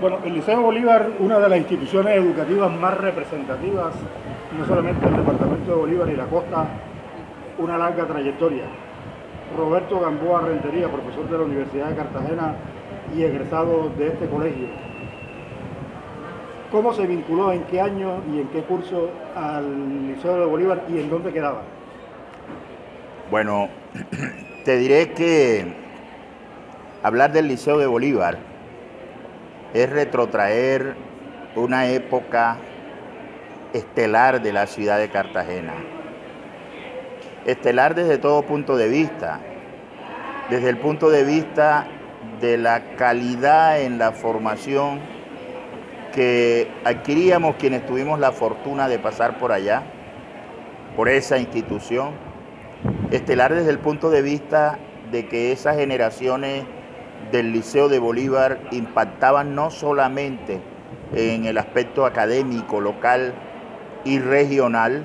Bueno, el Liceo Bolívar, una de las instituciones educativas más representativas, no solamente del departamento de Bolívar y la costa, una larga trayectoria. Roberto Gamboa Rentería, profesor de la Universidad de Cartagena y egresado de este colegio. ¿Cómo se vinculó, en qué año y en qué curso al Liceo de Bolívar y en dónde quedaba? Bueno, te diré que hablar del Liceo de Bolívar es retrotraer una época estelar de la ciudad de Cartagena. Estelar desde todo punto de vista, desde el punto de vista de la calidad en la formación que adquiríamos quienes tuvimos la fortuna de pasar por allá, por esa institución. Estelar desde el punto de vista de que esas generaciones del Liceo de Bolívar impactaban no solamente en el aspecto académico, local y regional,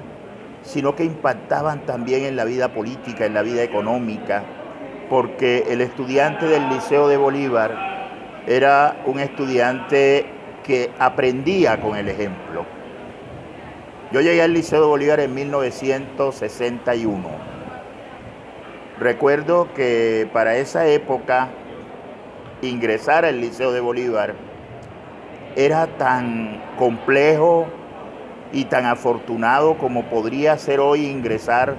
sino que impactaban también en la vida política, en la vida económica, porque el estudiante del Liceo de Bolívar era un estudiante que aprendía con el ejemplo. Yo llegué al Liceo de Bolívar en 1961. Recuerdo que para esa época ingresar al Liceo de Bolívar era tan complejo y tan afortunado como podría ser hoy ingresar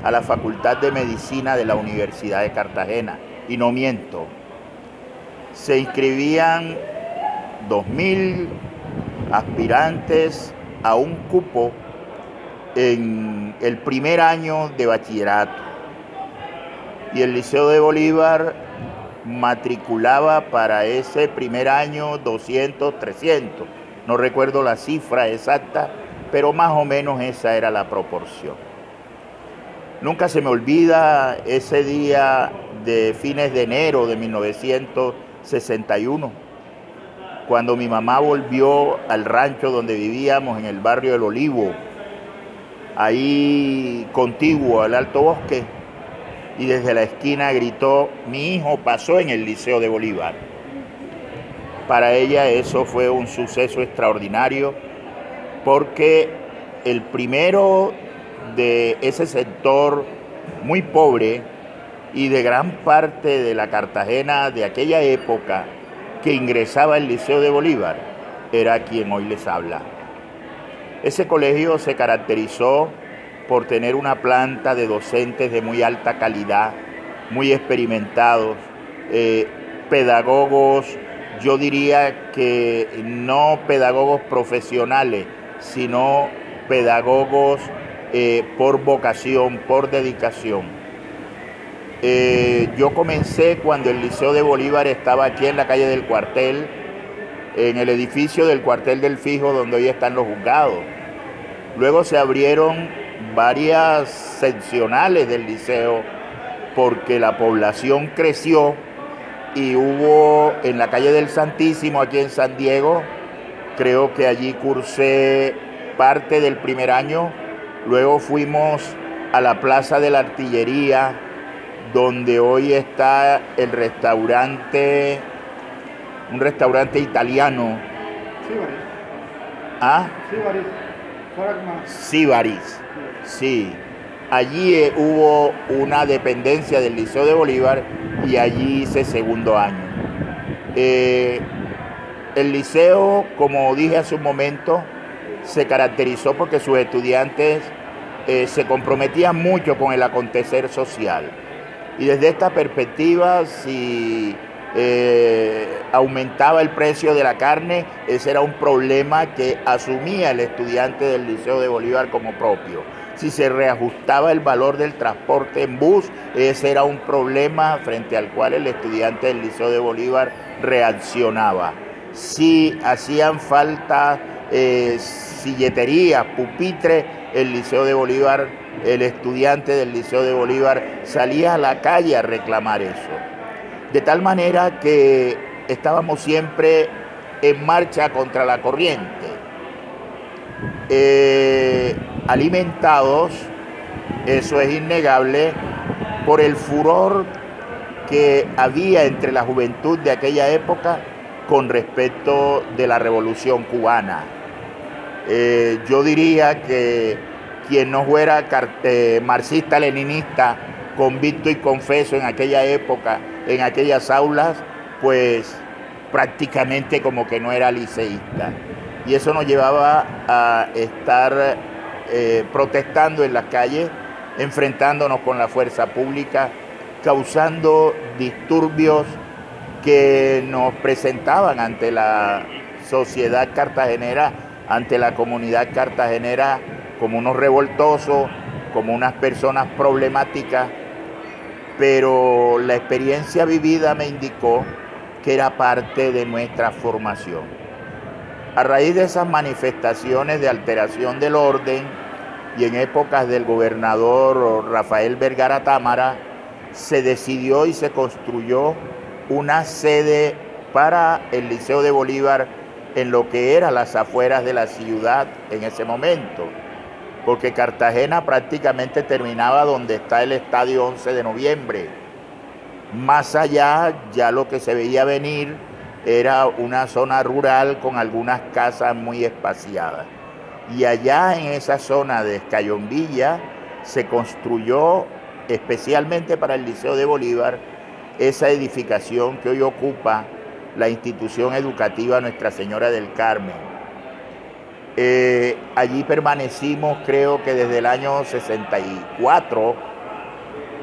a la Facultad de Medicina de la Universidad de Cartagena. Y no miento, se inscribían 2.000 aspirantes a un cupo en el primer año de bachillerato. Y el Liceo de Bolívar matriculaba para ese primer año 200, 300. No recuerdo la cifra exacta, pero más o menos esa era la proporción. Nunca se me olvida ese día de fines de enero de 1961, cuando mi mamá volvió al rancho donde vivíamos en el barrio del Olivo, ahí contiguo al Alto Bosque, y desde la esquina gritó: mi hijo pasó en el Liceo de Bolívar. Para ella eso fue un suceso extraordinario, porque el primero de ese sector muy pobre y de gran parte de la Cartagena de aquella época que ingresaba al Liceo de Bolívar era quien hoy les habla. Ese colegio se caracterizó por tener una planta de docentes de muy alta calidad, muy experimentados, pedagogos, yo diría que no pedagogos profesionales, sino pedagogos por vocación, por dedicación. Yo comencé cuando el Liceo de Bolívar estaba aquí en la calle del Cuartel, en el edificio del Cuartel del Fijo, donde hoy están los juzgados. Luego se abrieron varias seccionales del liceo porque la población creció y hubo en la calle del Santísimo, aquí en San Diego, creo que allí cursé parte del primer año. Luego fuimos a la Plaza de la Artillería, donde hoy está el restaurante, un restaurante italiano. Síbaris. ¿Ah? Síbaris. Síbaris, sí. Allí hubo una dependencia del Liceo de Bolívar y allí hice segundo año. El liceo, como dije hace un momento, se caracterizó porque sus estudiantes se comprometían mucho con el acontecer social. Y desde esta perspectiva, si aumentaba el precio de la carne, ese era un problema que asumía el estudiante del Liceo de Bolívar como propio. Si se reajustaba el valor del transporte en bus, ese era un problema frente al cual el estudiante del Liceo de Bolívar reaccionaba. Si hacían falta silleterías, pupitres, el Liceo de Bolívar, el estudiante del Liceo de Bolívar salía a la calle a reclamar eso. De tal manera que estábamos siempre en marcha contra la corriente, alimentados, eso es innegable, por el furor que había entre la juventud de aquella época con respecto de la Revolución Cubana. Yo diría que quien no fuera marxista-leninista, convicto y confeso en aquella época, en aquellas aulas, pues prácticamente como que no era liceísta. Y eso nos llevaba a estar protestando en las calles, enfrentándonos con la fuerza pública, causando disturbios que nos presentaban ante la sociedad cartagenera, ante la comunidad cartagenera, como unos revoltosos, como unas personas problemáticas, pero la experiencia vivida me indicó que era parte de nuestra formación. A raíz de esas manifestaciones de alteración del orden y en épocas del gobernador Rafael Vergara Támara, se decidió y se construyó una sede para el Liceo de Bolívar en lo que eran las afueras de la ciudad en ese momento, porque Cartagena prácticamente terminaba donde está el Estadio 11 de Noviembre. Más allá, ya lo que se veía venir era una zona rural con algunas casas muy espaciadas. Y allá en esa zona de Escayombilla se construyó especialmente para el Liceo de Bolívar esa edificación que hoy ocupa la institución educativa Nuestra Señora del Carmen. Allí permanecimos, creo que desde el año 64,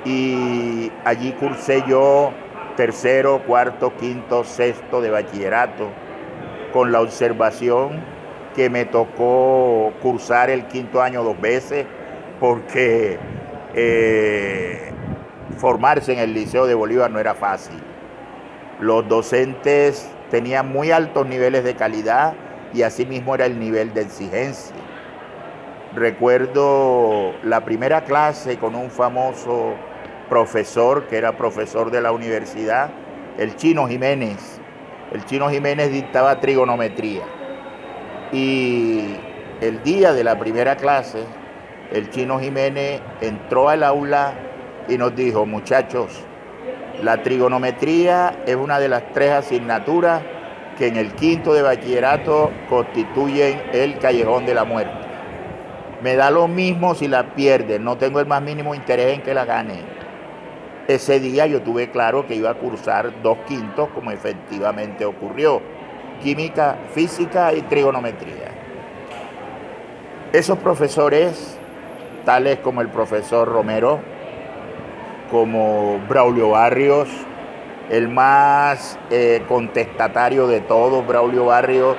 y allí cursé yo tercero, cuarto, quinto, sexto de bachillerato, con la observación que me tocó cursar el quinto año 2 veces, porque formarse en el Liceo de Bolívar no era fácil. Los docentes tenían muy altos niveles de calidad y asimismo era el nivel de exigencia. Recuerdo la primera clase con un famoso profesor, que era profesor de la universidad, el Chino Jiménez. El Chino Jiménez dictaba trigonometría. Y el día de la primera clase, el Chino Jiménez entró al aula y nos dijo: muchachos, la trigonometría es una de las 3 asignaturas que en el quinto de bachillerato constituyen el callejón de la muerte. Me da lo mismo si la pierden, no tengo el más mínimo interés en que la ganen. Ese día yo tuve claro que iba a cursar 2 quintos, como efectivamente ocurrió: química, física y trigonometría. Esos profesores, tales como el profesor Romero, como Braulio Barrios, el más contestatario de todos, Braulio Barrios,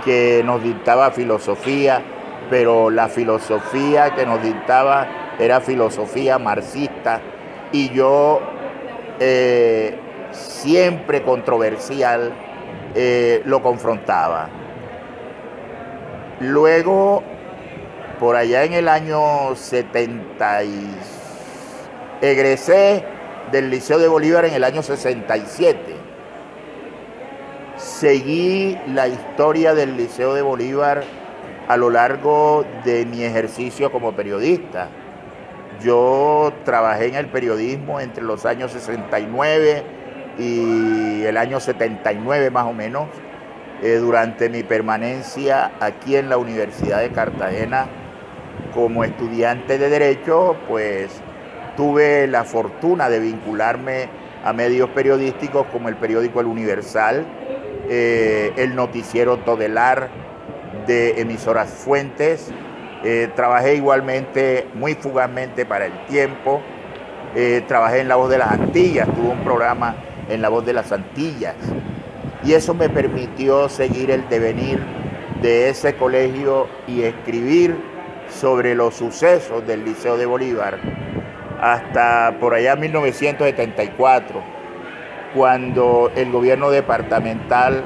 que nos dictaba filosofía, pero la filosofía que nos dictaba era filosofía marxista, y yo, siempre controversial, lo confrontaba. Luego, por allá en el año 76, egresé del Liceo de Bolívar en el año 67. Seguí la historia del Liceo de Bolívar a lo largo de mi ejercicio como periodista. Yo trabajé en el periodismo entre los años 69 y el año 79 más o menos, durante mi permanencia aquí en la Universidad de Cartagena como estudiante de Derecho. Pues tuve la fortuna de vincularme a medios periodísticos como el periódico El Universal, el noticiero Todelar de emisoras Fuentes. Trabajé igualmente muy fugazmente para El Tiempo. Trabajé en La Voz de las Antillas, tuve un programa en La Voz de las Antillas, y eso me permitió seguir el devenir de ese colegio y escribir sobre los sucesos del Liceo de Bolívar hasta por allá 1974, cuando el gobierno departamental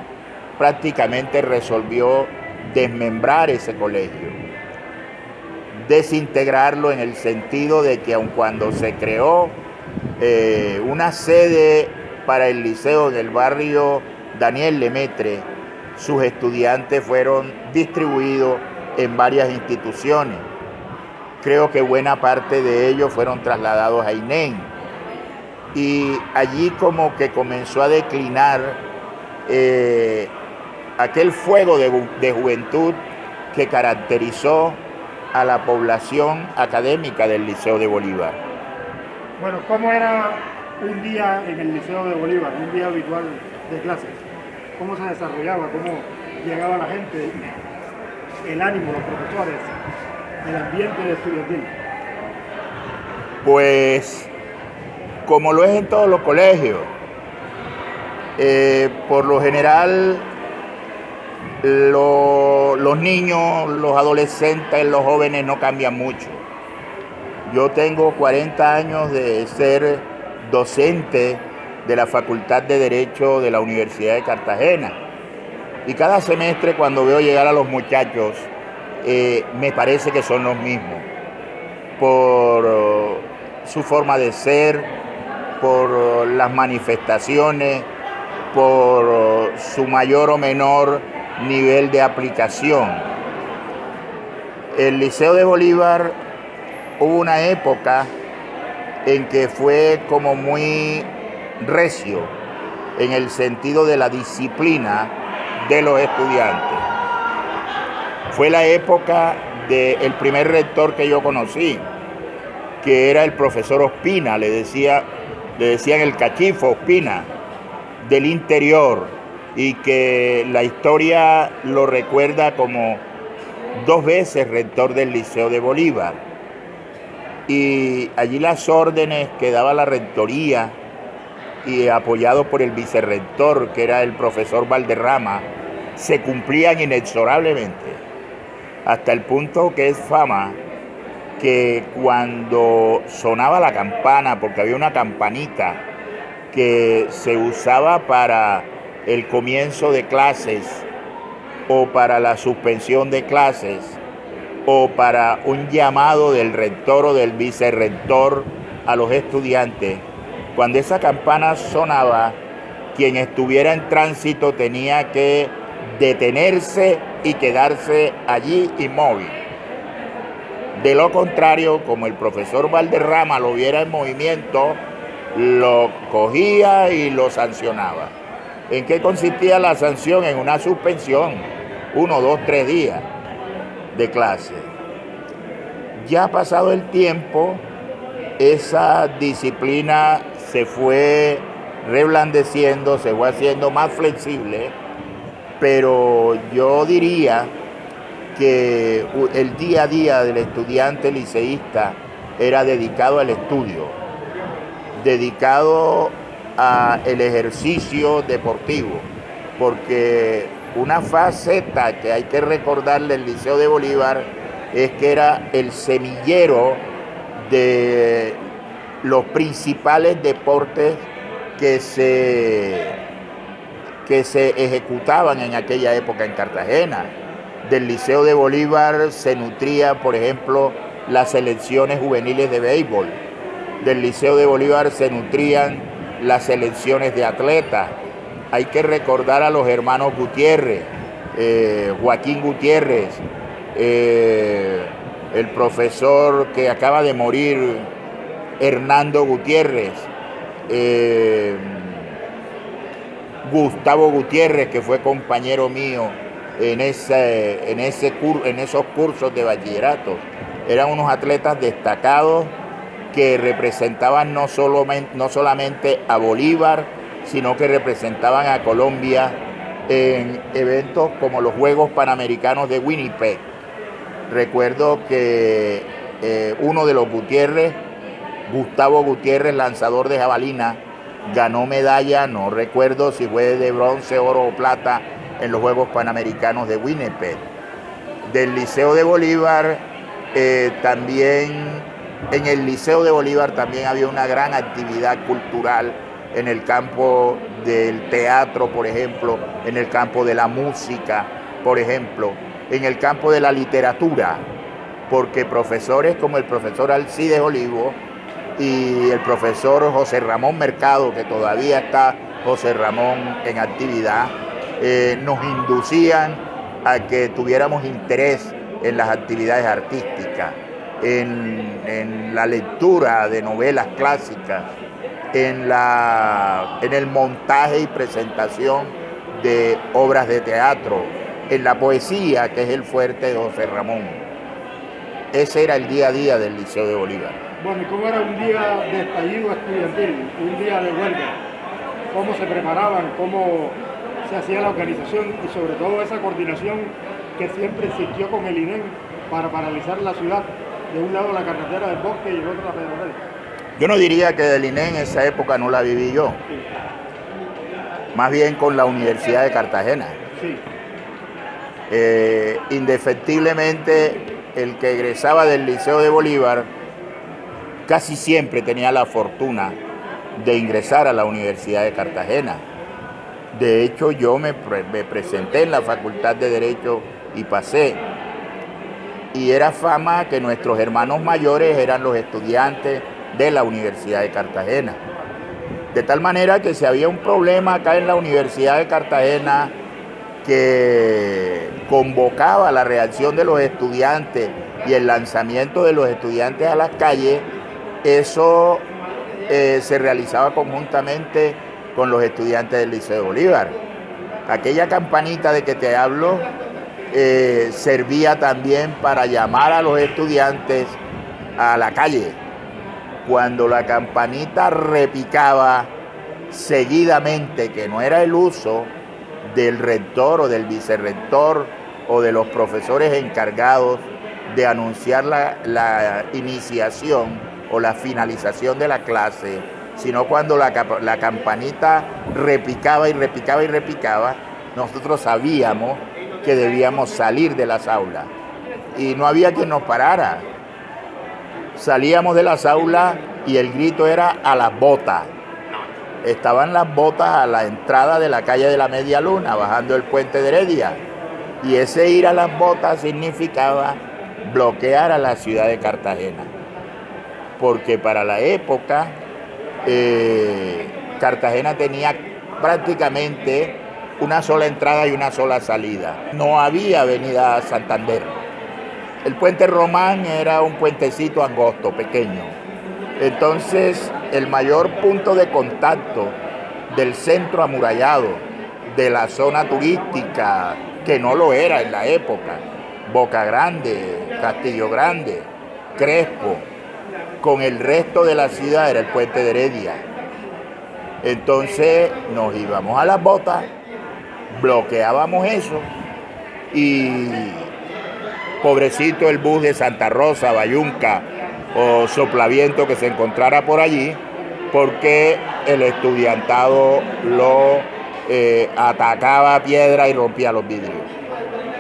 prácticamente resolvió desmembrar ese colegio, desintegrarlo, en el sentido de que aun cuando se creó una sede para el liceo en el barrio Daniel Lemaitre, sus estudiantes fueron distribuidos en varias instituciones. Creo que buena parte de ellos fueron trasladados a INEN, y allí como que comenzó a declinar aquel fuego de juventud que caracterizó a la población académica del Liceo de Bolívar. Bueno, ¿cómo era un día en el Liceo de Bolívar, un día habitual de clases? ¿Cómo se desarrollaba? ¿Cómo llegaba la gente? El ánimo, los profesores, el ambiente estudiantil. Pues, como lo es en todos los colegios, por lo general los niños, los adolescentes, los jóvenes no cambian mucho. Yo tengo 40 años de ser docente de la Facultad de Derecho de la Universidad de Cartagena. Y cada semestre cuando veo llegar a los muchachos, me parece que son los mismos. Por su forma de ser, por las manifestaciones, por su mayor o menor nivel de aplicación. El Liceo de Bolívar hubo una época en que fue como muy recio en el sentido de la disciplina de los estudiantes. Fue la época del primer rector que yo conocí, que era el profesor Ospina, le decían el cachifo Ospina, del interior, y que la historia lo recuerda como 2 veces rector del Liceo de Bolívar. Y allí las órdenes que daba la rectoría, y apoyado por el vicerrector, que era el profesor Valderrama, se cumplían inexorablemente, hasta el punto que es fama que cuando sonaba la campana, porque había una campanita que se usaba para el comienzo de clases o para la suspensión de clases o para un llamado del rector o del vicerrector a los estudiantes, cuando esa campana sonaba, quien estuviera en tránsito tenía que detenerse y quedarse allí inmóvil. De lo contrario, como el profesor Valderrama lo viera en movimiento, lo cogía y lo sancionaba. ¿En qué consistía la sanción? En una suspensión, 1, 2, 3 días de clase. Ya pasado el tiempo, esa disciplina se fue reblandeciendo, se fue haciendo más flexible, pero yo diría que el día a día del estudiante liceísta era dedicado al estudio, dedicado al ejercicio deportivo, porque una faceta que hay que recordarle del Liceo de Bolívar es que era el semillero de los principales deportes que se ejecutaban en aquella época en Cartagena. Del Liceo de Bolívar se nutría, por ejemplo, las selecciones juveniles de béisbol. Del Liceo de Bolívar se nutrían las selecciones de atletas. Hay que recordar a los hermanos Gutiérrez, Joaquín Gutiérrez, el profesor que acaba de morir, Hernando Gutiérrez, Gustavo Gutiérrez, que fue compañero mío en esos cursos de bachillerato. Eran unos atletas destacados que representaban no solamente a Bolívar, sino que representaban a Colombia en eventos como los Juegos Panamericanos de Winnipeg. Recuerdo que uno de los Gutiérrez, Gustavo Gutiérrez, lanzador de jabalina, ganó medalla, no recuerdo si fue de bronce, oro o plata, en los Juegos Panamericanos de Winnipeg. Del Liceo de Bolívar, en el Liceo de Bolívar también había una gran actividad cultural en el campo del teatro, por ejemplo, en el campo de la música, por ejemplo, en el campo de la literatura, porque profesores como el profesor Alcides Olivo y el profesor José Ramón Mercado, que todavía está José Ramón en actividad, nos inducían a que tuviéramos interés en las actividades artísticas, en la lectura de novelas clásicas, en el montaje y presentación de obras de teatro, en la poesía, que es el fuerte de José Ramón. Ese era el día a día del Liceo de Bolívar. Bueno, ¿y cómo era un día de estallido estudiantil, un día de huelga? ¿Cómo se preparaban? ¿Cómo se hacía la organización? Y sobre todo esa coordinación que siempre existió con el INEM para paralizar la ciudad. De un lado la carretera del Bosque y el otro la Pedernal. Yo no diría que del INEM en esa época no la viví yo. Sí. Más bien con la Universidad de Cartagena. Sí. Indefectiblemente, el que egresaba del Liceo de Bolívar casi siempre tenía la fortuna de ingresar a la Universidad de Cartagena. De hecho, yo me presenté en la Facultad de Derecho y pasé. Y era fama que nuestros hermanos mayores eran los estudiantes de la Universidad de Cartagena. De tal manera que si había un problema acá en la Universidad de Cartagena que convocaba la reacción de los estudiantes y el lanzamiento de los estudiantes a las calles, eso se realizaba conjuntamente con los estudiantes del Liceo de Bolívar. Aquella campanita de que te hablo servía también para llamar a los estudiantes a la calle. Cuando la campanita repicaba seguidamente, que no era el uso del rector o del vicerrector o de los profesores encargados de anunciar la iniciación o la finalización de la clase, sino cuando la campanita repicaba y repicaba y repicaba, nosotros sabíamos que debíamos salir de las aulas y no había quien nos parara. Salíamos de las aulas y el grito era a las botas. Estaban las botas a la entrada de la calle de la Media Luna, bajando el puente de Heredia. Y ese ir a las botas significaba bloquear a la ciudad de Cartagena. Porque para la época, Cartagena tenía prácticamente una sola entrada y una sola salida. No había avenida Santander. El puente Román era un puentecito angosto, pequeño. Entonces, el mayor punto de contacto del centro amurallado, de la zona turística, que no lo era en la época, Boca Grande, Castillo Grande, Crespo, con el resto de la ciudad era el puente de Heredia. Entonces, nos íbamos a las botas, bloqueábamos eso y pobrecito el bus de Santa Rosa, Bayunca o Soplaviento que se encontrara por allí, porque el estudiantado lo atacaba a piedra y rompía los vidrios.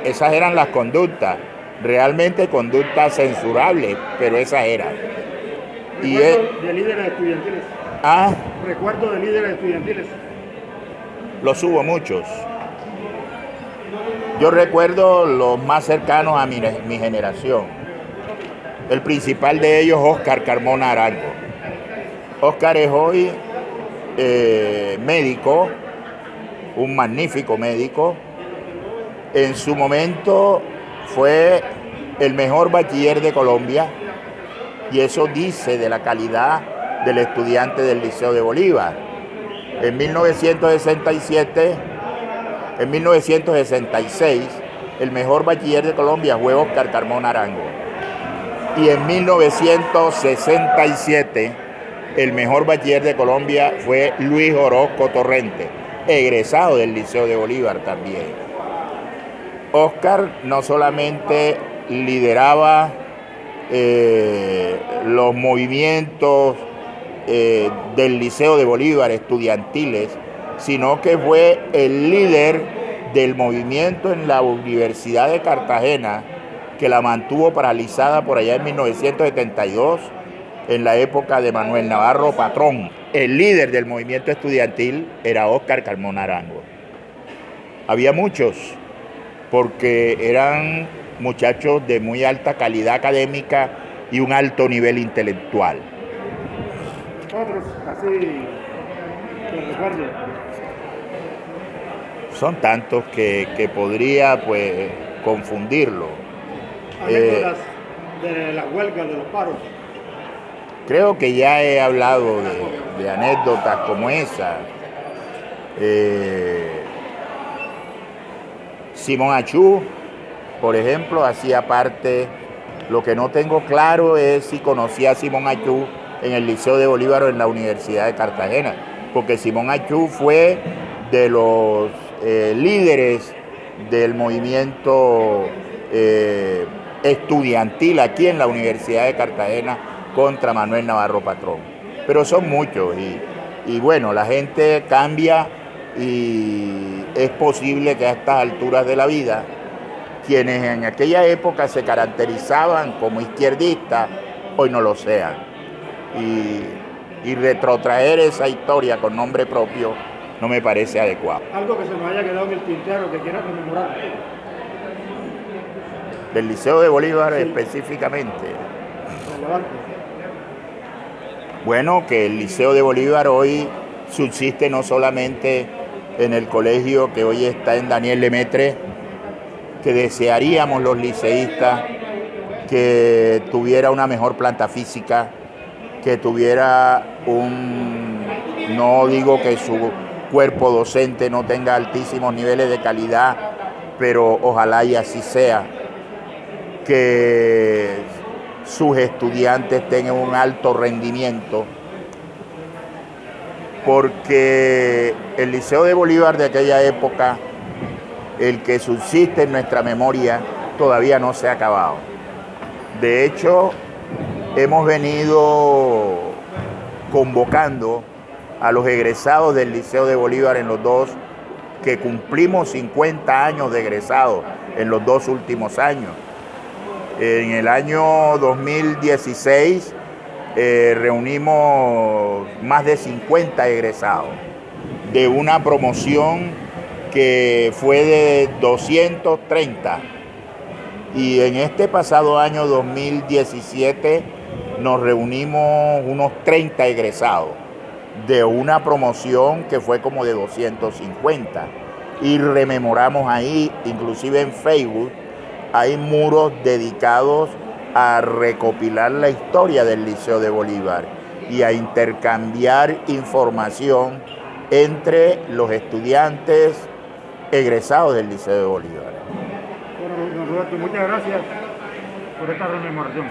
Esas eran las conductas, realmente conductas censurables, pero esas eran. Recuerdo de líderes estudiantiles. Ah, Recuerdo de líderes estudiantiles. los hubo muchos. Yo recuerdo los más cercanos a mi generación. El principal de ellos, Óscar Carmona Arango. Óscar es hoy médico, un magnífico médico. En su momento fue el mejor bachiller de Colombia y eso dice de la calidad del estudiante del Liceo de Bolívar. En 1966, el mejor bachiller de Colombia fue Óscar Carmona Arango. Y en 1967, el mejor bachiller de Colombia fue Luis Orozco Torrente, egresado del Liceo de Bolívar también. Óscar no solamente lideraba los movimientos del Liceo de Bolívar estudiantiles, sino que fue el líder del movimiento en la Universidad de Cartagena, que la mantuvo paralizada por allá en 1972, en la época de Manuel Navarro Patrón. El líder del movimiento estudiantil era Óscar Carmona Arango. Había muchos, porque eran muchachos de muy alta calidad académica y un alto nivel intelectual. Otros, así que recuerdo. Son tantos que podría pues confundirlo. Anécdotas de las huelgas, de los paros. Creo que ya he hablado de anécdotas como esa. Simón Achú, por ejemplo, hacía parte. Lo que no tengo claro es si conocía a Simón Achú en el Liceo de Bolívar o en la Universidad de Cartagena, porque Simón Achú fue de los líderes del movimiento estudiantil aquí en la Universidad de Cartagena contra Manuel Navarro Patrón. Pero son muchos y bueno, la gente cambia y es posible que a estas alturas de la vida quienes en aquella época se caracterizaban como izquierdistas, hoy no lo sean. Y retrotraer esa historia con nombre propio no me parece adecuado. Algo que se nos haya quedado en el tintero que quieras rememorar. Del Liceo de Bolívar Sí. Específicamente. Relevante. Bueno, que el Liceo de Bolívar hoy subsiste no solamente en el colegio que hoy está en Daniel Lemaitre, que desearíamos los liceístas que tuviera una mejor planta física, que tuviera no digo que su cuerpo docente no tenga altísimos niveles de calidad, pero ojalá y así sea, que sus estudiantes tengan un alto rendimiento, porque el Liceo de Bolívar de aquella época, el que subsiste en nuestra memoria, todavía no se ha acabado. De hecho, hemos venido convocando a los egresados del Liceo de Bolívar en los dos, que cumplimos 50 años de egresados en los dos últimos años. En el año 2016 reunimos más de 50 egresados de una promoción que fue de 230, y en este pasado año 2017 nos reunimos unos 30 egresados de una promoción que fue como de 250, y rememoramos ahí, inclusive en Facebook hay muros dedicados a recopilar la historia del Liceo de Bolívar y a intercambiar información entre los estudiantes egresados del Liceo de Bolívar. Bueno, don Roberto, muchas gracias por esta rememoración.